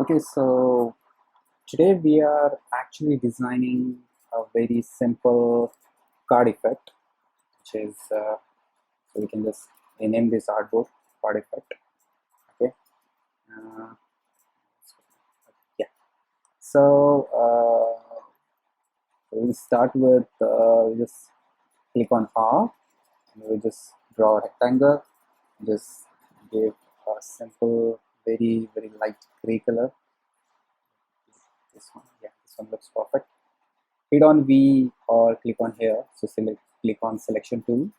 Okay, so today we are actually designing a very simple card effect, which is so we can just rename this artboard card effect. Okay, uh, yeah. So we'll start with we just click on R, and we'll just draw a rectangle. Just give a simple, very light gray color. This one, yeah, this one looks perfect. Hit on V or click on here. So click on selection tool.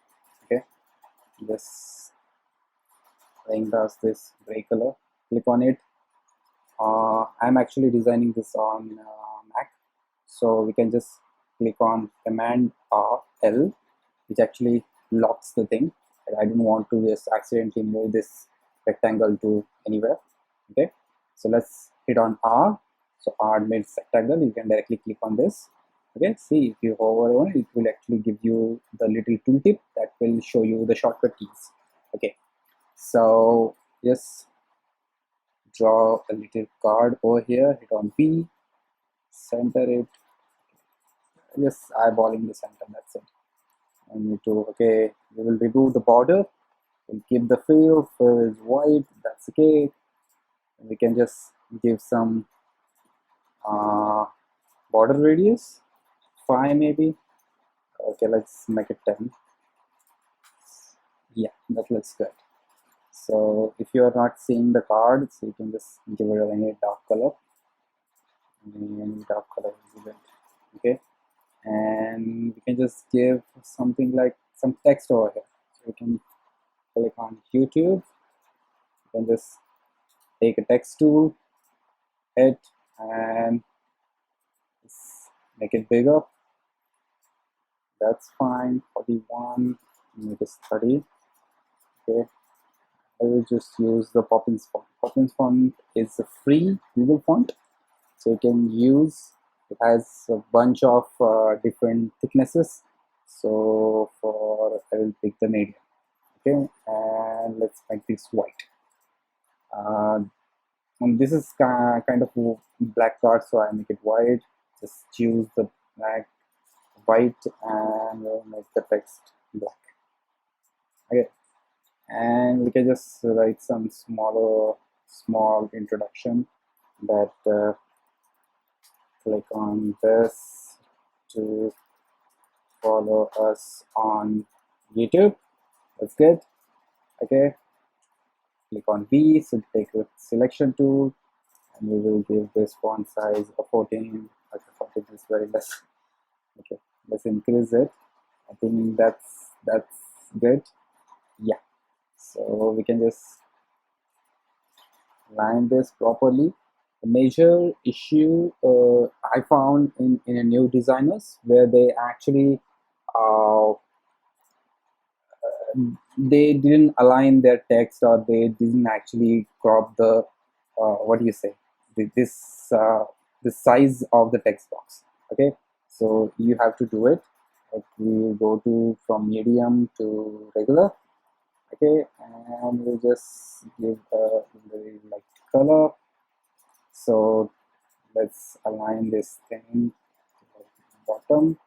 Okay, just bring does this gray color. Click on it. I'm actually designing this on Mac, so we can just click on Command L, which actually locks the thing. I don't want to just accidentally move this rectangle to anywhere. Okay, so let's hit on R. So R means rectangle. You can directly click on this. Okay, see, if you hover on it, it will actually give you the little tooltip that will show you the shortcut keys. Okay, so just draw a little card over here, hit on P, center it, just eyeballing the center, that's it. And need to, okay, we will remove the border, we'll keep the fill is white, that's okay. And we can just give some uh, border radius, 5 maybe. Okay, let's make it 10. Yeah, that looks good. So if you are not seeing the card, so you can just give it any dark color. Any dark color is good. Okay, and we can just give something like some text over here. So we can click on YouTube. You can just take a text tool, hit, and make it bigger. That's fine. 41, make it 30. Okay, I will just use the Poppins font. Poppins font is a free Google font, so you can use. It has a bunch of different thicknesses. So I will pick the medium. Okay, and let's make this white. And this is kind of black card, so I make it white. Just choose the black, white, and we'll make the text black. Okay, and we can just write some small introduction that click on this to follow us on YouTube. That's good. Okay, click on B, so take the selection tool, and we will give this font size a 14. Okay, 14 is very less. Okay, let's increase it. I think that's good. Yeah, so we can just line this properly. The major issue I found in a new designers where they actually uh, they didn't align their text, or they didn't actually crop the what do you say, this the size of the text box. Okay, so you have to do it. Like we go to from medium to regular. Okay, and we just give a very light color. So let's align this thing to the bottom.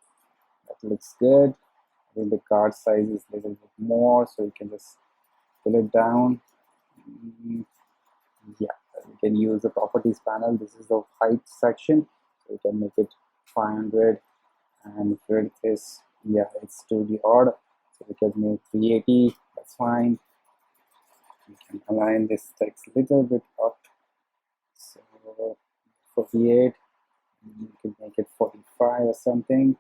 That looks good. I think the card size is a little bit more, so you can just pull it down. Yeah, you can use the properties panel. This is the height section, so you can make it 500, and width is, yeah, it's to the odd, so we can make 380. That's fine. You can align this text a little bit up, so 48. You can make it 45 or something.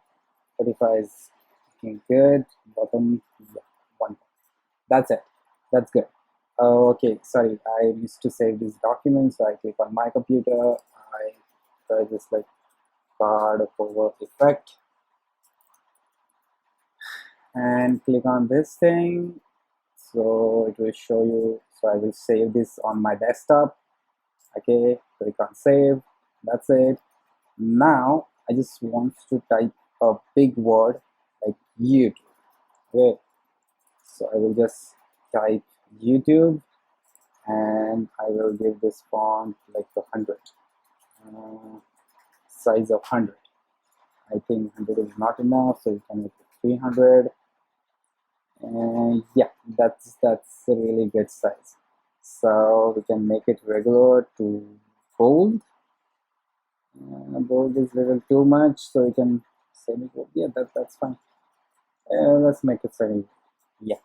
45 is looking good. Bottom, yeah, 1. That's it. That's good. Oh, okay, sorry, I used to save this document, so I click on my computer. I try this like card over effect and click on this thing. So it will show you. So I will save this on my desktop. Okay, click on save. That's it. Now I just want to type a big word like YouTube. Okay, so I will just type YouTube, and I will give this font like 100. size of 100. I think 100 is not enough, so you can make it 300. And yeah, that's a really good size. So we can make it regular to bold. Bold is a little too much, so we can semi bold. Yeah, that's fine. Let's make it semi. Yeah.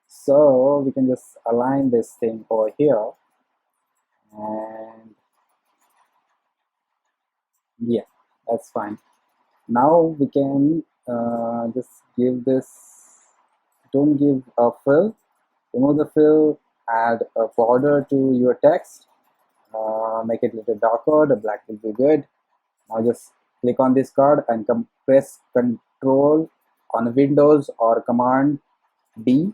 So we can just align this thing over here, and yeah, that's fine. Now we can just give this. Don't give a fill. Remove the fill. Add a border to your text. Make it a little darker. The black will be good. Now just click on this card and press Control on Windows or Command D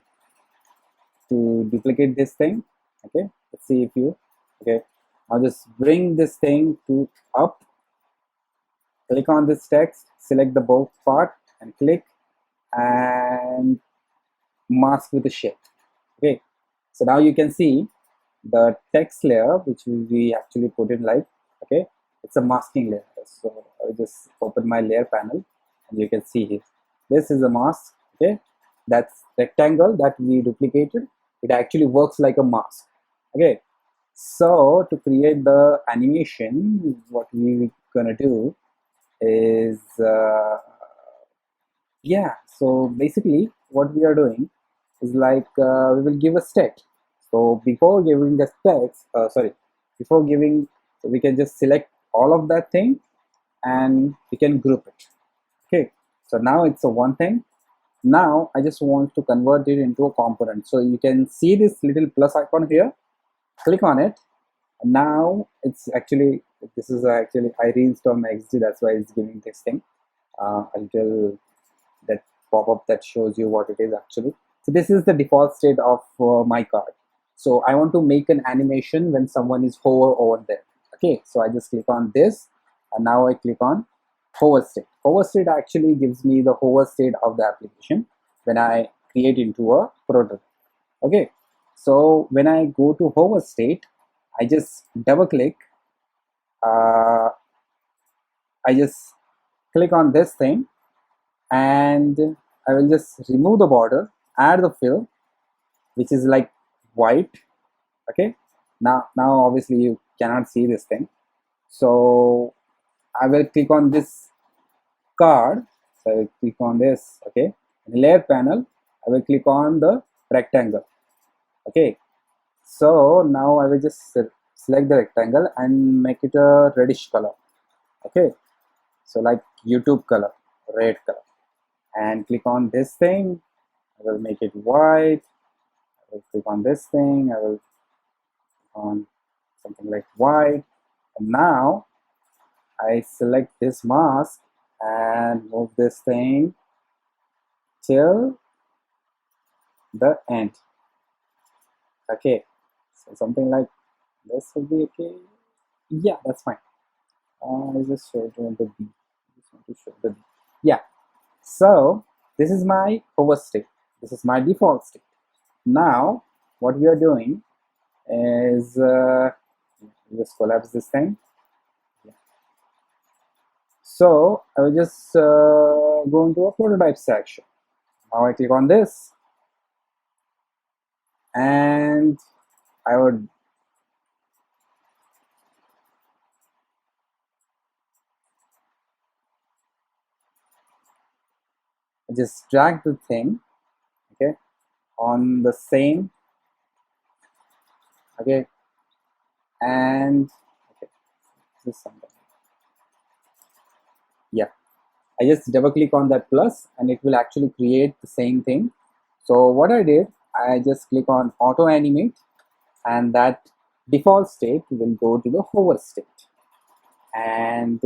to duplicate this thing. Okay, let's see if you okay. Now just bring this thing to up. Click on this text, select the both part and click and mask with the shift. Okay, so now you can see the text layer which we actually put in like, okay, it's a masking layer. So I just open my layer panel and you can see here, this is a mask. Okay, that's rectangle that we duplicated. It actually works like a mask. Okay, so to create the animation, what we gonna do is yeah, so basically what we are doing is like we will give a state. So before giving the specs, before giving, so we can just select all of that thing and we can group it. Okay, so now it's a one thing. Now I just want to convert it into a component. So you can see this little plus icon here, click on it. Now it's actually, this is actually, I reinstalled my XD, that's why it's giving this thing until that pop-up that shows you what it is actually. So this is the default state of my card. So I want to make an animation when someone is hover over there. Okay, so I just click on this and now I click on hover state. Hover state actually gives me the hover state of the application when I create into a prototype. Okay, so when I go to hover state, I just double click, I just click on this thing and I will just remove the border, add the fill which is like white. Okay, now obviously you cannot see this thing, so I will click on this card. So I will click on this. Okay, in the layer panel I will click on the rectangle. Okay, so now I will just select the rectangle and make it a reddish color. Okay, so like YouTube color, red color, and click on this thing. I will make it white. I will click on this thing. I will click on something like white. And now I select this mask and move this thing till the end. Okay, so something like this will be okay. Yeah, that's fine. I just show it on the B. I just want to show the B. Yeah. So this is my hover state. This is my default state. Now what we are doing is just collapse this thing. Yeah. So I will just go into a prototype section. Now I click on this and I would just drag the thing, okay, on the same, okay, and okay, this is something. Yeah, I just double click on that plus and it will actually create the same thing. So what I did, I just click on auto animate and that default state will go to the hover state, and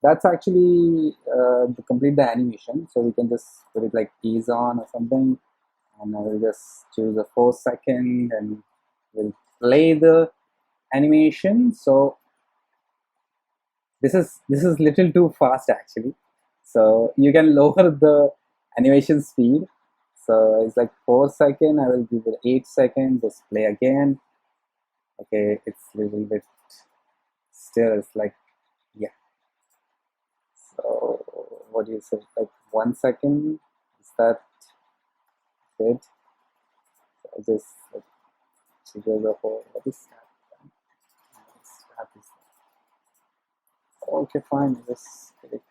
that's actually to complete the animation. So we can just put it like ease on or something, and I will just choose a 4-second and we'll play the animation. So this is little too fast actually, so you can lower the animation speed. So it's like 4 second, I will give it 8 seconds, just play again. Okay, it's a little bit still, it's like, yeah, what do you say, like 1 second? Is that good? I just like trigger the whole, what is that? What is that? Okay, fine, just click.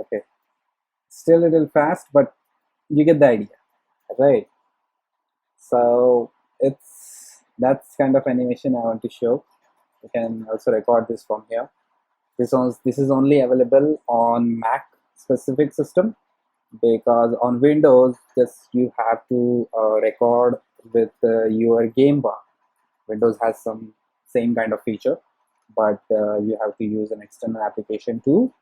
Okay, still a little fast, but you get the idea, right? So that's kind of animation I want to show. You can also record this from here. This is only available on Mac specific system, because on Windows just you have to record with your game bar. Windows has some same kind of feature, but you have to use an external application to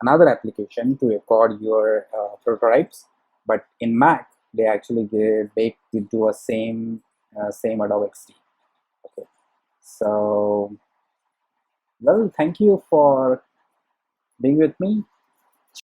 another application to record your prototypes. But in Mac they actually baked into a same Adobe XD. Okay, so well, thank you for being with me.